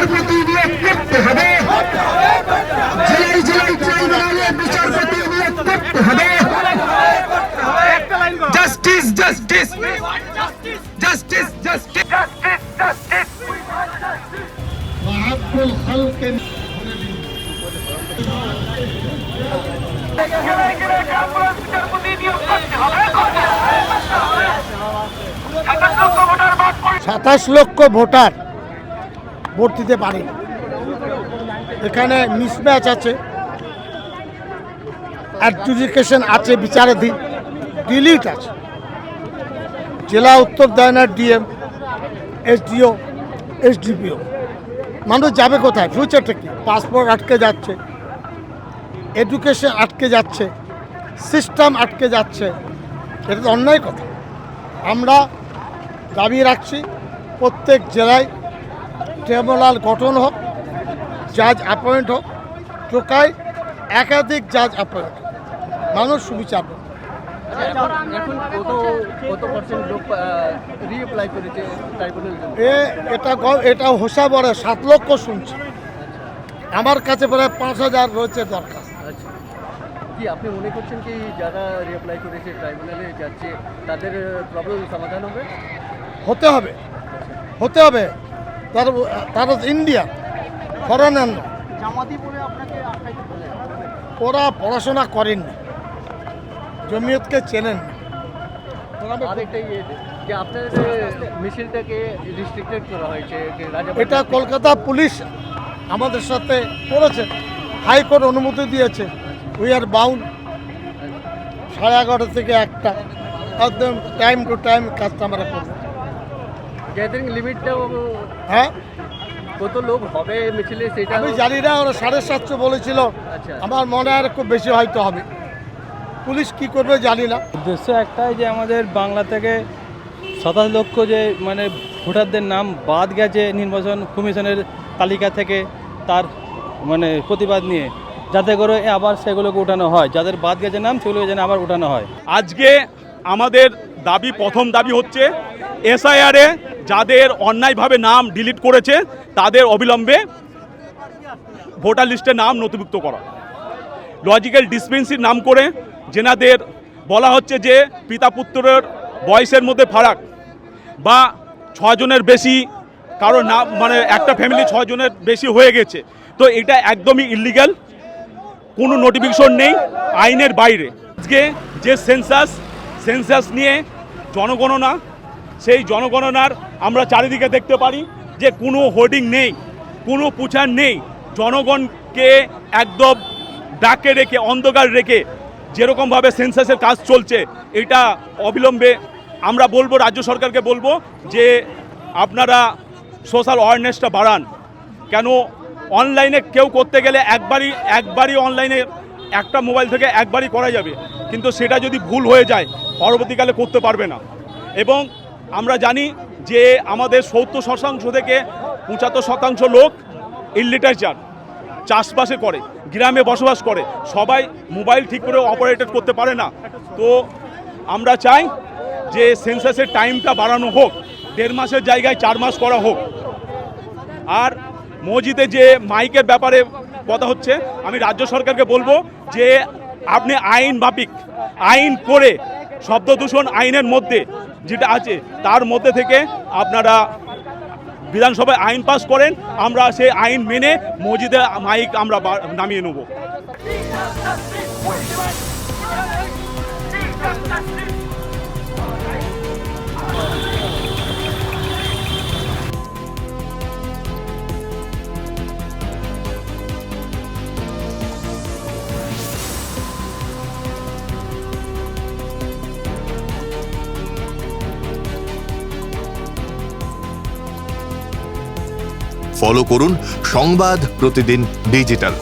বিচারপতি নিয়োগ করতে হবে, জেলায় জেলায় ট্রাইব্যুনালে বিচারপতি নিয়োগ করতে হবে। Justice justice justice justice justice Mahabul খালকে বিচারপতি নিয়োগ করতে হবে। 27 লক্ষ ভোটার ভোট দিতে পারে। এখানে মিসম্যাচ আছে, অ্যাডজুডিকেশন আছে, বিচারাধীন, ডিলিট আছে। জেলা উত্তর দেয় না ডিএম, এসডিও, এসডিপিও। মানুষ যাবে কোথায়? ফিউচারটা কি? পাসপোর্ট আটকে যাচ্ছে, এডুকেশন আটকে যাচ্ছে, সিস্টেম আটকে যাচ্ছে। এটা তো অন্যায় কথা। আমরা দাবি রাখছি প্রত্যেক জেলায় ট্রাইব্যুনাল গঠন হোক, জাজ অ্যাপয়েন্ট হোক, টোকায় একাধিক জাজ অ্যাপয়েন্ট, মানুষ সুবিচার হোক। এখন কত পার্সেন্ট লোক রিঅ্যাপ্লাই করেছে ট্রাইব্যুনাল? এটা হোসা বড় 7 লক্ষ শুনছি। আমার কাছে প্রায় 5,000 রয়েছে দরকার। আচ্ছা, কি আপনি মনে করছেন কি যারা রিঅ্যাপ্লাই করেছে ট্রাইব্যুনালে যাচ্ছে তাদের প্রবলেম সমাধান হবে? হতে হবে, হতে হবে। তারা ইন্ডিয়া ফরেনার না। জামাতি বলে আপনাকে ওরা পড়াশোনা করেননি, জমিয়তকে চেনেন না। আরেকটা যে আপনার মিছিলটাকে রিস্ট্রিক্টেড করা হয়েছে এটা কলকাতা পুলিশ আমাদের সাথে করেছে, হাইকোর্ট অনুমতি দিয়েছে। উই আর বাউন্ড 11:30 থেকে 1টা, একদম টাইম টু টাইম কাজটা আমরা করবো। গ্যাদারিং লিমিটটা হ্যাঁ, কত লোক হবে মিছিলে সেটা আমি জানি না। ওরা 750 বলেছিল, আচ্ছা। আমার মনে হয় খুব বেশি হয়তো হবে। পুলিশ কি করবে জানি না। উদ্দেশ্য একটাই যে আমাদের বাংলা থেকে 27 লক্ষ যে মানে ভোটারদের নাম বাদ গেছে নির্বাচন কমিশনের তালিকা থেকে, তার মানে প্রতিবাদ নিয়ে, যাতে করে আবার সেগুলোকে উঠানো হয়। যাদের বাদ গেছে নাম সেগুলোকে যেন আবার উঠানো হয়। আজকে আমাদের দাবি, প্রথম দাবি হচ্ছে এসআইআরে যাদের অন্যায়ভাবে নাম ডিলিট করেছে তাদের অবিলম্বে ভোটার লিস্টে নাম নথিভুক্ত করা। লজিক্যাল ডিসপেন্সির নাম করে যেনাদের বলা হচ্ছে যে পিতা পুত্রের বয়সের মধ্যে ফারাক বা 6 জনের বেশি, কারণ না মানে একটা ফ্যামিলি 6 জনের বেশি হয়ে গেছে, তো এটা একদমই ইলিগ্যাল। কোনো নোটিফিকেশন নেই, আইনের বাইরে। আজকে যে সেন্সাস নিয়ে জনগণনা, সেই জনগণনার আমরা চারিদিকে দেখতে পারি যে কোনো হোর্ডিং নেই, কোনো প্রচার নেই। জনগণকে একদম ডাকে রেখে, অন্ধকার রেখে যেরকমভাবে সেন্সাসের কাজ চলছে, এটা অবিলম্বে আমরা বলবো, রাজ্য সরকারকে বলবো যে আপনারা সোশ্যাল অ্যাওয়ারনেসটা বাড়ান। কেন অনলাইনে কেউ করতে গেলে একবারই অনলাইনে একটা মোবাইল থেকে একবারই করা যাবে, কিন্তু সেটা যদি ভুল হয়ে যায় পরবর্তীকালে করতে পারবে না। এবং আমরা জানি যে আমাদের 70% থেকে 75% লোক ইলিটারেচার, চাষবাসে করে, গ্রামে বসবাস করে, সবাই মোবাইল ঠিক করে অপারেটেড করতে পারে না। তো আমরা চাই যে সেন্সাসের টাইমটা বাড়ানো হোক, 1.5 মাসের জায়গায় 4 মাস করা হোক। আর মসজিদে যে মাইকের ব্যাপারে কথা হচ্ছে, আমি রাজ্য সরকারকে বলবো যে আপনি আইন মাফিক আইন করে, শব্দ দূষণ আইনের মধ্যে যেটা আছে তার মধ্যে থেকে আপনারা বিধানসভায় আইন পাস করেন, আমরা সেই আইন মেনে মসজিদে মাইক আমরা নামিয়ে নেব। ফলো করুন সংবাদ প্রতিদিন ডিজিটাল।